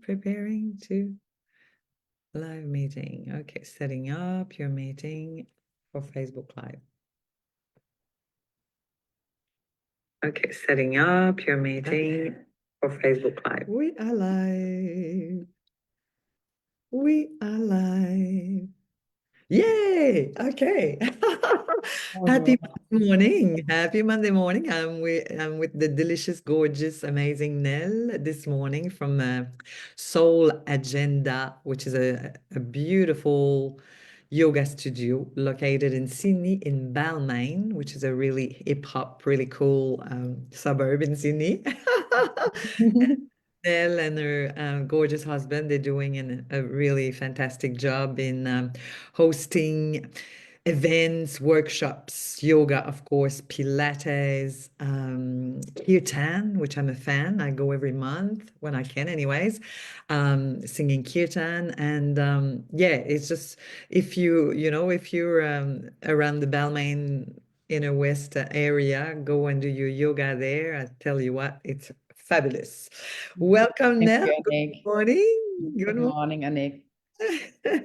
preparing to live meeting. Okay, setting up your meeting for Facebook Live. Okay, setting up your meeting for Facebook Live. We are live. We are live. Yay! Okay. Happy morning. Happy Monday morning. I'm with the delicious, gorgeous, amazing Nell this morning from Soul Agenda, which is a beautiful yoga studio located in Sydney in Balmain, which is a really hip hop, really cool suburb in Sydney. Nell and her gorgeous husband, they're doing a really fantastic job in hosting events, workshops, yoga, of course, Pilates, kirtan, which I'm a fan. I go every month when I can, anyways, singing kirtan. And yeah, it's just if if you're around the Balmain inner west area, go and do your yoga there. I tell you what, it's fabulous. Welcome, Thank Nell. you, Good Anick. morning. Good morning, Anick.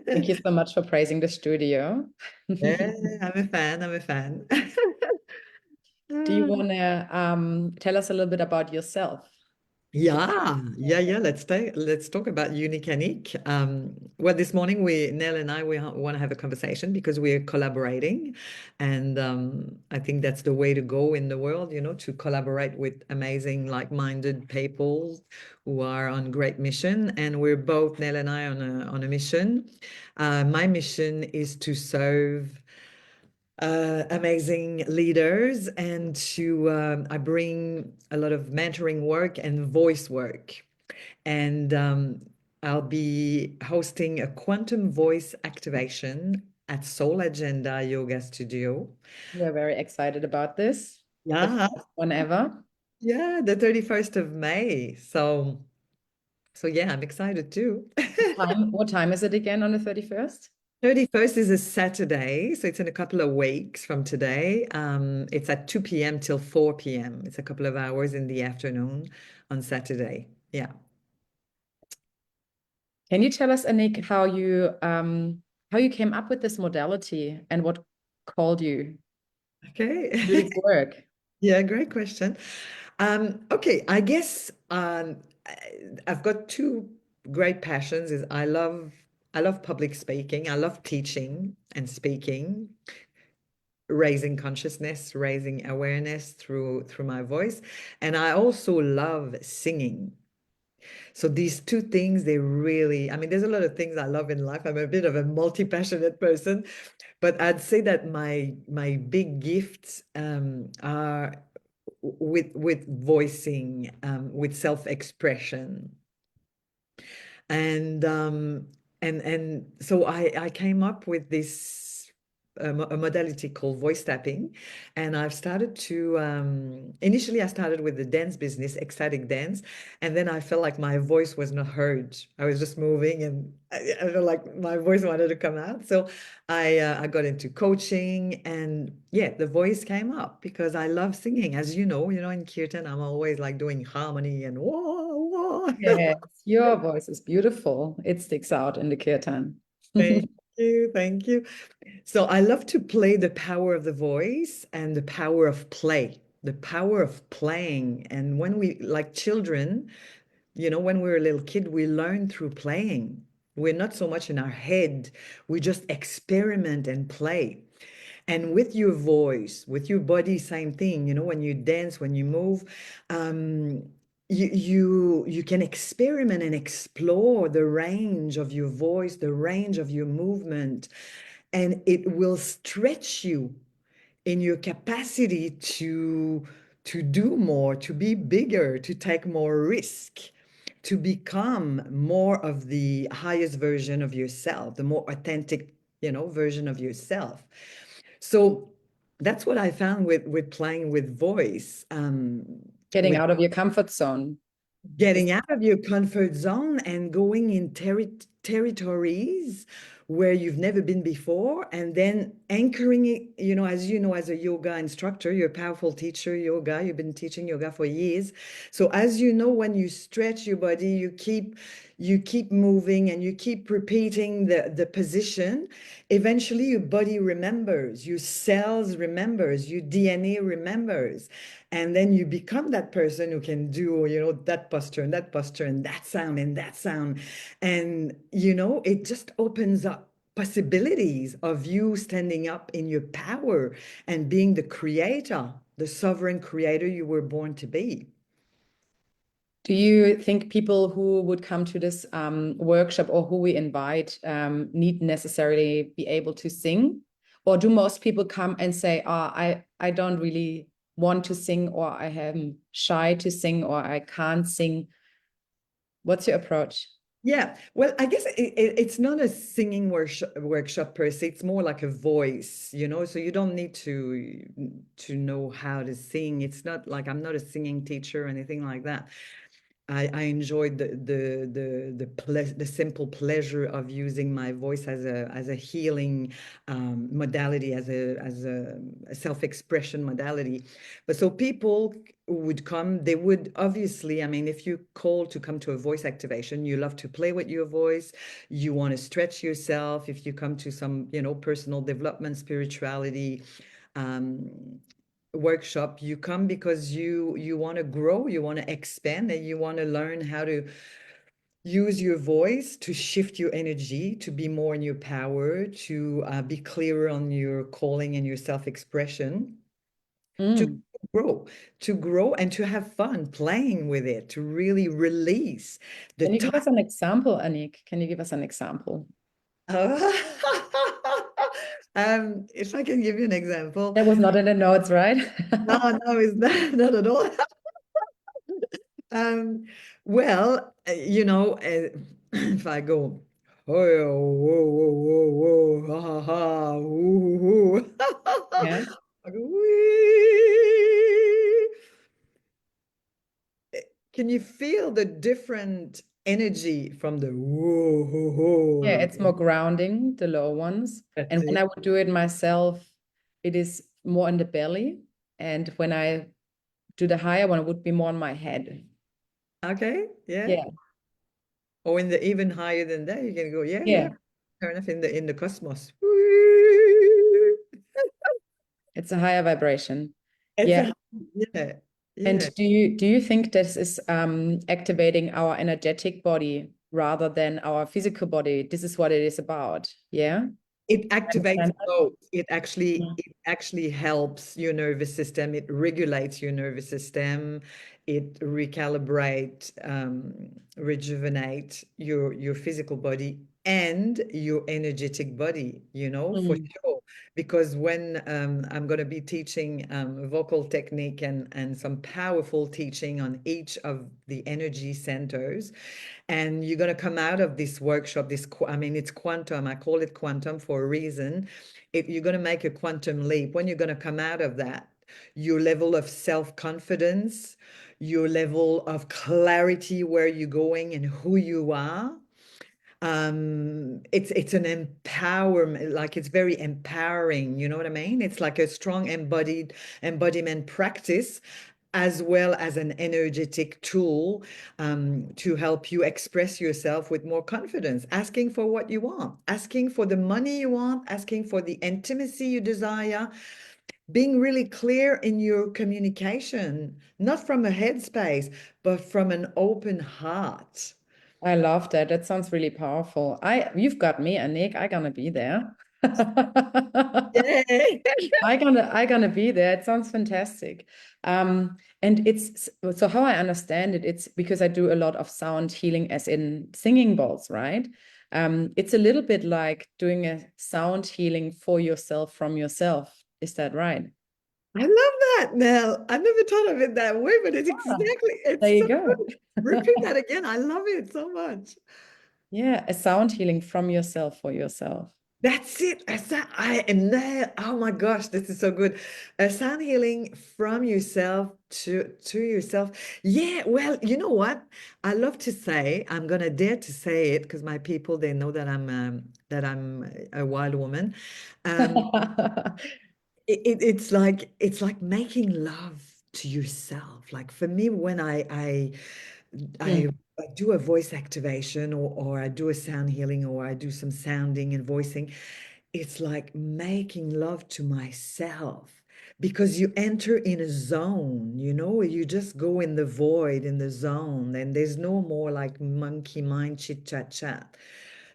Thank you so much for praising the studio. Yeah, I'm a fan. I'm a fan. Do you want to tell us a little bit about yourself? Yeah. Let's talk about Unique Anick. Well, this morning Nell and I we want to have a conversation because we're collaborating, and I think that's the way to go in the world. To collaborate with amazing, like-minded people who are on great mission. And we're both Nell and I on a mission. My mission is to serve amazing leaders, and I bring a lot of mentoring work and voice work, and I'll be hosting a quantum voice activation at Soul Agenda Yoga Studio. We're very excited about this. The Yeah, first one ever. yeah, the 31st of May. So yeah, I'm excited too. What time is it again on the 31st? 31st is a Saturday, so it's in a couple of weeks from today. It's at 2 p.m. till 4 p.m. It's a couple of hours in the afternoon on Saturday. Yeah. Can you tell us, Anick, how you came up with this modality and what called you Okay. to do this work? Yeah, great question. Okay, I guess I've got two great passions. Is I love public speaking. I love teaching and speaking, raising consciousness, raising awareness through my voice, and I also love singing. So these two things, they really, I mean, there's a lot of things I love in life. I'm a bit of a multi-passionate person, but I'd say that my big gifts are with voicing, with self-expression. And so I came up with this a modality called voice tapping, and I've started to initially I started with the dance business, ecstatic dance, and then I felt like my voice was not heard. I was just moving, and I felt like my voice wanted to come out. So I got into coaching, and yeah, the voice came up because I love singing. As in kirtan, I'm always like doing harmony and whoa, whoa. Yes, your voice is beautiful. It sticks out in the kirtan. Thank you. Thank you. So I love to play the power of the voice and the power of play, the power of playing. And when we, like children, when we're a little kid, we learn through playing. We're not so much in our head. We just experiment and play. And with your voice, with your body, same thing. When you dance, when you move, um, you can experiment and explore the range of your voice, the range of your movement, and it will stretch you in your capacity to do more, to be bigger, to take more risk, to become more of the highest version of yourself, the more authentic, version of yourself. So that's what I found with playing with voice, Getting with out of your comfort zone. getting out of your comfort zone and going in territories where you've never been before, and then anchoring it, as a yoga instructor, you're a powerful teacher, yoga, you've been teaching yoga for years. So as you know, when you stretch your body, you keep you keep moving and you keep repeating the position, eventually your body remembers, your cells remembers, your DNA remembers. And then you become that person who can do, that posture and that posture and that sound and that sound. And, it just opens up possibilities of you standing up in your power and being the creator, the sovereign creator you were born to be. Do you think people who would come to this workshop or who we invite need necessarily be able to sing? Or do most people come and say, oh, I don't really want to sing, or I am shy to sing, or I can't sing? What's your approach? Yeah, well, I guess it's not a singing workshop per se. It's more like a voice, so you don't need to know how to sing. It's not like I'm not a singing teacher or anything like that. I enjoyed the simple pleasure of using my voice as a healing modality, as a self-expression modality. But so people would come, they would obviously, I mean, if you call to come to a voice activation, you love to play with your voice, you want to stretch yourself. If you come to some, personal development, spirituality, um, workshop, you come because you want to grow, you want to expand, and you want to learn how to use your voice to shift your energy, to be more in your power, to be clearer on your calling and your self-expression, to Mm. grow, to grow and to have fun playing with it, to really release the Can you give time. us an example, Anick? Can you give us an example? If I can give you an example. That was not in the notes, right? No, no, it's not at all. Um, well, if I go, oh, whoa, whoa, whoa, whoa, ha, ha, ha, ooh, ooh, Yeah. I go, wee. Can you feel the different energy from the whoa, whoa, Yeah, it's whoa? more grounding, the low ones. That's And when it. I would do it myself, it is more in the belly. And when I do the higher one, it would be more on my head. Okay, yeah. Yeah. Or in the even higher than that, you can go, yeah, yeah. Yeah. Fair enough, in the cosmos. Whee! It's a higher vibration. It's Yeah. a yeah, yeah. And do you think this is activating our energetic body rather than our physical body? This is what it is about. Yeah. It activates Understand both. that? It actually helps your nervous system. It regulates your nervous system. It recalibrate, rejuvenate your physical body and your energetic body, for Mm. sure. Because when I'm going to be teaching vocal technique and some powerful teaching on each of the energy centers, and you're going to come out of this workshop, I mean, it's quantum. I call it quantum for a reason. You're going to make a quantum leap. When you're going to come out of that, your level of self-confidence, your level of clarity, where you're going and who you are, it's an empowerment, like it's very empowering, you know what I mean? It's like a strong embodiment practice, as well as an energetic tool, to help you express yourself with more confidence, asking for what you want, asking for the money you want, asking for the intimacy you desire, being really clear in your communication, not from a headspace, but from an open heart. I love that. That sounds really powerful. You've got me, Anik. I gonna be there. Yay! I gonna be there. It sounds fantastic. And it's so how I understand it, it's because I do a lot of sound healing, as in singing bowls, right? It's a little bit like doing a sound healing for yourself from yourself. Is that right? I love that, Nell. I never thought of it that way, but Ah, it's there you so go. good. Repeat that again. I love it so much. Yeah, a sound healing from yourself for yourself. That's it. I am there. Oh my gosh, this is so good. A sound healing from yourself to yourself. Yeah, well, you know what? I love to say, I'm gonna dare to say it because my people, they know that I'm a wild woman. Um, it's like making love to yourself. Like for me, when I I, I do a voice activation or I do a sound healing or I do some sounding and voicing. It's like making love to myself because you enter in a zone, you just go in the void, in the zone, and there's no more like monkey mind chit chat chat.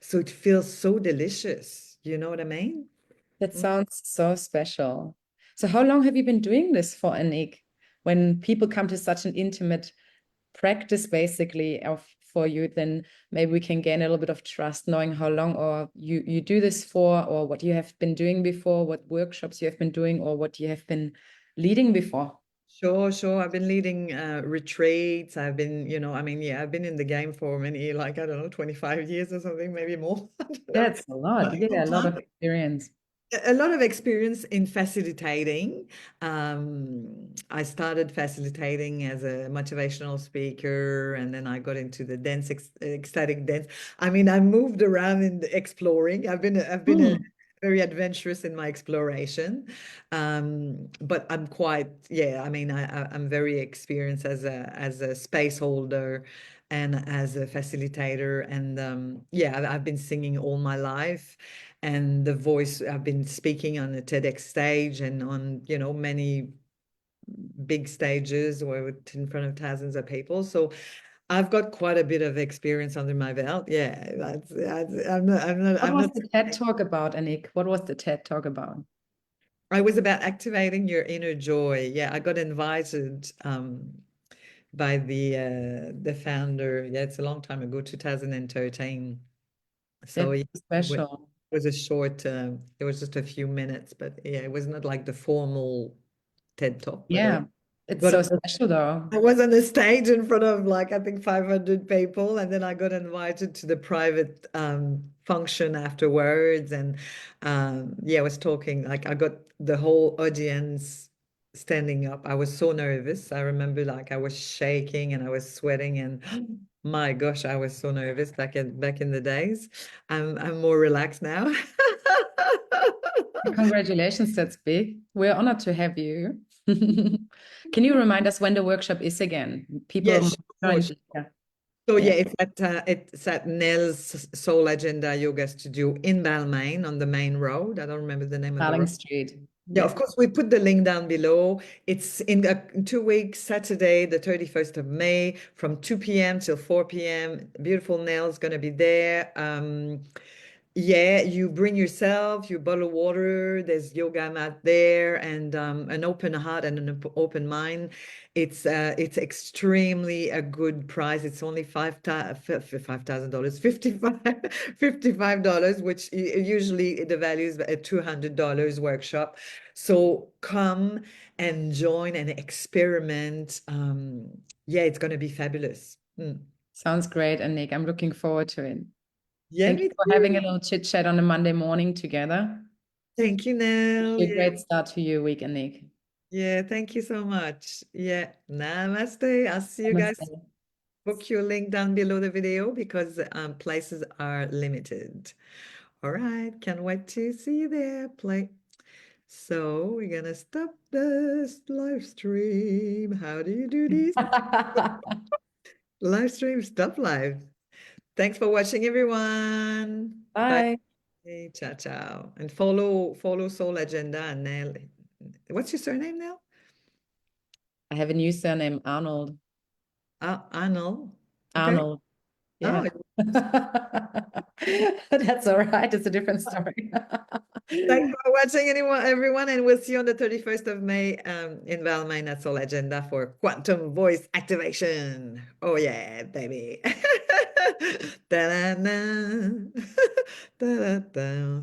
So it feels so delicious. You know what I mean? That sounds so special. So how long have you been doing this for, Anik? When people come to such an intimate practice basically of for you, then maybe we can gain a little bit of trust knowing how long or you do this for, or what you have been doing before, what workshops you have been doing, or what you have been leading before. Sure, sure. I've been leading retreats. I've been, I mean, yeah, I've been in the game for many, like, I don't know, 25 years or something, maybe more. I don't know. That's a lot. Like, Yeah, long a lot time. of experience. A lot of experience in facilitating. I started facilitating as a motivational speaker, and then I got into the dance, ecstatic dance. I mean, I moved around in the exploring. I've been Mm. very adventurous in my exploration, but I'm quite, yeah. I mean, I'm very experienced as a space holder and as a facilitator, and yeah, I've been singing all my life and the voice I've been speaking on the TEDx stage and on many big stages or in front of thousands of people, so I've got quite a bit of experience under my belt. Yeah, What I'm was not the TED talk about, Anik? What was the TED talk about? I was about activating your inner joy. Yeah, I got invited by the founder. Yeah, it's a long time ago, 2013. So That's yeah, it special. was a short, it was just a few minutes, but yeah, it was not like the formal TED Talk, but Yeah, it's got so special though. I was on the stage in front of like I think 500 people, and then I got invited to the private function afterwards, and yeah, I was talking like I got the whole audience standing up. I was so nervous. I remember like I was shaking and I was sweating, and my gosh, I was so nervous back in the days. I'm more relaxed now. Congratulations, that's big. We're honored to have you. Can you remind us when the workshop is again? People Yes, sure. joined. Yeah, So yeah. yeah, it's at Nell's Soul Agenda Yoga Studio in Balmain on the main road. I don't remember the name of the Darling road. Street. Yeah, Yeah. of course, we put the link down below. It's in 2 weeks, Saturday, the 31st of May, from 2 p.m. till 4 p.m. Beautiful Nell's gonna be there. Yeah, you bring yourself, your bottle of water, there's yoga mat there, and an open heart and an open mind. It's extremely a good price. It's only $5,000, $55, which usually the value is a $200 workshop. So come and join and experiment. Yeah, it's gonna be fabulous. Sounds great, Anik. I'm looking forward to it. Yeah, Thank you me for having a too. little chit chat on a Monday morning together. Thank you, Nell. A Yeah. great start to your week, Anik. Yeah, thank you so much. Yeah, namaste. I'll see you guys. Namaste. Book your link down below the video because places are limited. All right, can't wait to see you there. Play. So we're gonna stop this live stream. How do you do this? Live stream, stop live. Thanks for watching, everyone. Bye. Bye. Ciao, ciao. And follow Soul Agenda and Nell. What's your surname now? I have a new surname, Arnold. Arnold. Okay. Arnold. Oh, Yeah. That's all right. It's a different story. thanks for watching, everyone, and we'll see you on the 31st of May in Balmain at Soul Agenda for quantum voice activation. Oh yeah, baby. Da-da-da. Da-da-da.